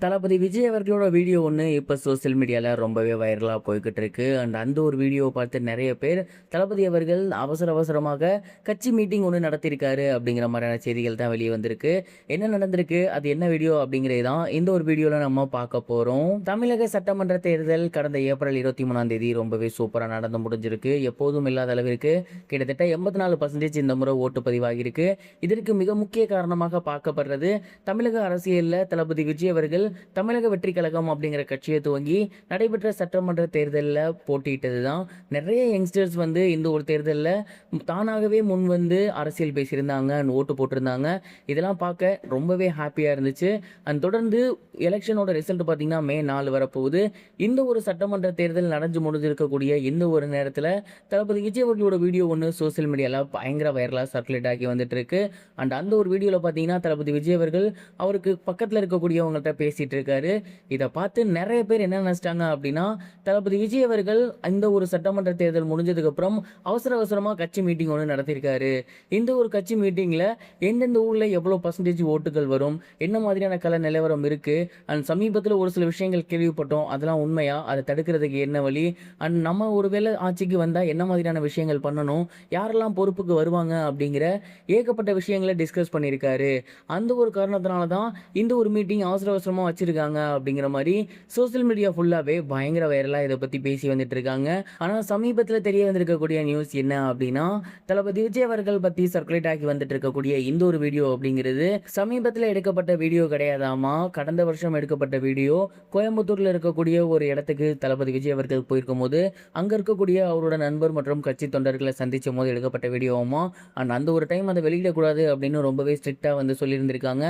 தளபதி விஜய் அவர்களோட வீடியோ ஒன்று இப்போ சோசியல் மீடியாவில் ரொம்பவே வைரலாக போய்கிட்டு இருக்கு. அந்த ஒரு வீடியோவை பார்த்து நிறைய பேர் தளபதி அவர்கள் அவசர அவசரமாக கட்சி மீட்டிங் ஒன்று நடத்தியிருக்காரு அப்படிங்கிற மாதிரியான செய்திகள் தான் வெளியே வந்திருக்கு. என்ன நடந்திருக்கு, அது என்ன வீடியோ அப்படிங்கிறது தான் இந்த ஒரு வீடியோவில் நம்ம பார்க்க போகிறோம். தமிழக சட்டமன்ற தேர்தல் கடந்த ஏப்ரல் 23 ரொம்பவே சூப்பராக நடந்து முடிஞ்சிருக்கு. எப்போதும் இல்லாத அளவிற்கு கிட்டத்தட்ட 84% இந்த முறை ஓட்டு பதிவாகியிருக்கு. இதற்கு மிக முக்கிய காரணமாக பார்க்கப்படுறது தமிழக அரசியலில் தளபதி விஜய் அவர்கள் தமிழக வெற்றி கழகம் அப்படிங்கிற கட்சியை துவங்கி நடைபெற்ற சட்டமன்ற தேர்தலில் போட்டியிட்டது தான். நிறைய யங்ஸ்டர்ஸ் இந்த ஒரு தேர்தலில் தானாகவே முன் வந்து அரசியல் பேசியிருந்தாங்க, ஓட்டு போட்டிருந்தாங்க. இதெல்லாம் பார்க்க ரொம்பவே ஹாப்பியாக இருந்துச்சு. தொடர்ந்து எலெக்ஷனோட ரிசல்ட் பார்த்தீங்கன்னா மே 4 வரப்போகுது. இந்த ஒரு சட்டமன்ற தேர்தல் நடந்து முடிஞ்சிருக்கக்கூடிய இந்த ஒரு நேரத்தில் தளபதி விஜய் அவர்களோட வீடியோ ஒன்று சோசியல் மீடியாவில் பயங்கர வைரலாக சர்க்குலேட் ஆகி வந்துட்டு இருக்கு. அந்த ஒரு வீடியோவில் பார்த்தீங்கன்னா தளபதி விஜய் அவர்கள் அவருக்கு பக்கத்தில் இருக்கக்கூடியவங்கள்ட்ட பேசிட்டு இருக்காரு. இதை பார்த்து நிறைய பேர் என்ன நினைச்சிட்டாங்க அப்படின்னா, தளபதி விஜய் அவர்கள் இந்த ஒரு சட்டமன்ற தேர்தல் முடிஞ்சதுக்கு அப்புறம் அவசர அவசரமா கட்சி மீட்டிங் ஒன்று நடத்தியிருக்காரு. இந்த ஒரு கட்சி மீட்டிங்ல எந்தெந்த ஊர்ல எவ்வளவு பர்சன்டேஜ் ஓட்டுகள் வரும், என்ன மாதிரியான கள நிலவரம் இருக்கு, சமீபத்தில் ஒரு சில விஷயங்கள் கேள்விப்பட்டோம், அதெல்லாம் உண்மையா, அதை தடுக்கிறதுக்கு என்ன வழி, நம்ம ஒருவேளை ஆட்சிக்கு வந்தா என்ன மாதிரியான விஷயங்கள் பண்ணணும், யாரெல்லாம் பொறுப்புக்கு வருவாங்க அப்படிங்கிற ஏகப்பட்ட விஷயங்களை டிஸ்கஸ் பண்ணியிருக்காரு. அந்த ஒரு காரணத்தினால தான் இந்த ஒரு மீட்டிங் அவசர அவசரமா வச்சிருக்காங்க அப்படிங்கிற மாதிரி சோசியல் மீடியா ஃபுல்லாவே பயங்கர வைரலா இதை பத்தி பேசி வந்துட்டு இருக்காங்க. ஆனா சமீபத்தில் தெரிய வந்திருக்கக்கூடிய நியூஸ் என்ன அப்படின்னா, தளபதி விஜய் அவர்கள் பத்தி சர்க்குலேட் ஆகி வந்துட்டு இருக்கக்கூடிய இந்த ஒரு வீடியோ அப்படிங்கிறது சமீபத்தில் எடுக்கப்பட்ட வீடியோ கிடையாதாமா. கடந்த வருஷம் எடுக்கப்பட்ட வீடியோ. கோயம்புத்தூர்ல இருக்கக்கூடிய ஒரு இடத்துக்கு தளபதி விஜய் அவர்கள் போயிருக்கும் போது அங்க இருக்கக்கூடிய அவரோட நண்பர் மற்றும் கட்சி தொண்டர்களை சந்திச்ச போது எடுக்கப்பட்ட வீடியோவுமா. அந்த ஒரு டைம் அதை வெளியிடக்கூடாது அப்படின்னு ரொம்பவே ஸ்ட்ரிக்டா சொல்லியிருந்திருக்காங்க.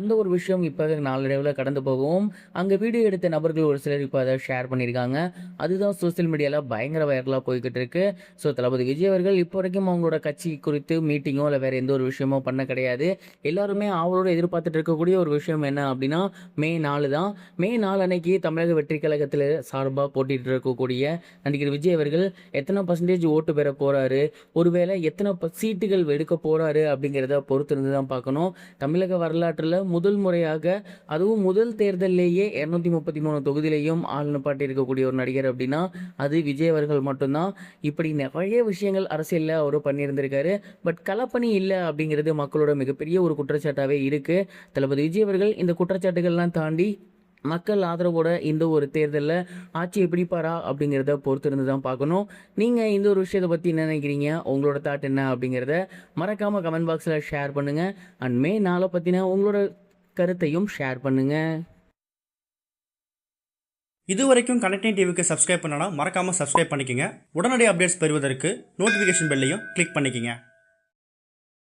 அந்த ஒரு விஷயம் இப்போ நாளடைவில் கடந்து போகவும் அங்கே வீடியோ எடுத்த நபர்கள் ஒரு சிலர் இப்போ அதை ஷேர் பண்ணியிருக்காங்க. அதுதான் சோசியல் மீடியாவில் பயங்கர வைரலாக போய்கிட்டு இருக்கு. ஸோ தளபதி விஜய் அவர்கள் இப்போ வரைக்கும் அவங்களோட கட்சி குறித்து மீட்டிங்கோ இல்லை வேறு எந்த ஒரு விஷயமோ பண்ண கிடையாது. எல்லாருமே அவரோட எதிர்பார்த்துட்டு இருக்கக்கூடிய ஒரு விஷயம் என்ன அப்படின்னா, மே 4 தான். மே 4 அன்னைக்கு தமிழக வெற்றி கழகத்தில் சார்பாக போட்டிட்டு இருக்கக்கூடிய நடிகர் விஜய் அவர்கள் எத்தனை பர்சன்டேஜ் ஓட்டு பெற போறாரு, ஒருவேளை எத்தனை சீட்டுகள் எடுக்க போறாரு அப்படிங்கிறத பொறுத்திருந்து தான் பார்க்கணும். தமிழக வரலாற்றில் முதல் முறையாக, அதுவும் முதல் தேர்தலிலேயே 233 தொகுதியிலையும் ஆள் நிப்பாட்டி இருக்கக்கூடிய ஒரு நடிகர் அப்படின்னா அது விஜய் அவர்கள் மட்டும்தான். இப்படி நிறைய விஷயங்கள் அரசியலில் அவர் பண்ணியிருந்திருக்காரு. பட் களப்பணி இல்லை அப்படிங்கிறது மக்களோட மிகப்பெரிய ஒரு குற்றச்சாட்டாகவே இருக்கு. தளபதி விஜய் அவர்கள் இந்த குற்றச்சாட்டுகள்லாம் தாண்டி மக்கள் ஆதரவோட இந்த ஒரு தேர்தலில் ஆட்சியை பிடிப்பாரா அப்படிங்கிறத பொறுத்திருந்து தான் பார்க்கணும். நீங்கள் இந்த ஒரு விஷயத்தை பற்றி என்ன நினைக்கிறீங்க, உங்களோட தாட் என்ன அப்படிங்கிறத மறக்காமல் கமெண்ட் பாக்ஸில் ஷேர் பண்ணுங்கள். மே 4 பற்றின உங்களோட கருத்தையும் ஷேர் பண்ணுங்கள். இதுவரைக்கும் கனெக்டிங் டிவிக்கு சப்ஸ்கிரைப் பண்ணனா மறக்காமல் சப்ஸ்கிரைப் பண்ணிக்கங்க. உடனடி அப்டேட்ஸ் பெறுவதற்கு நோட்டிஃபிகேஷன் பெல்லையும் கிளிக் பண்ணிக்கங்க.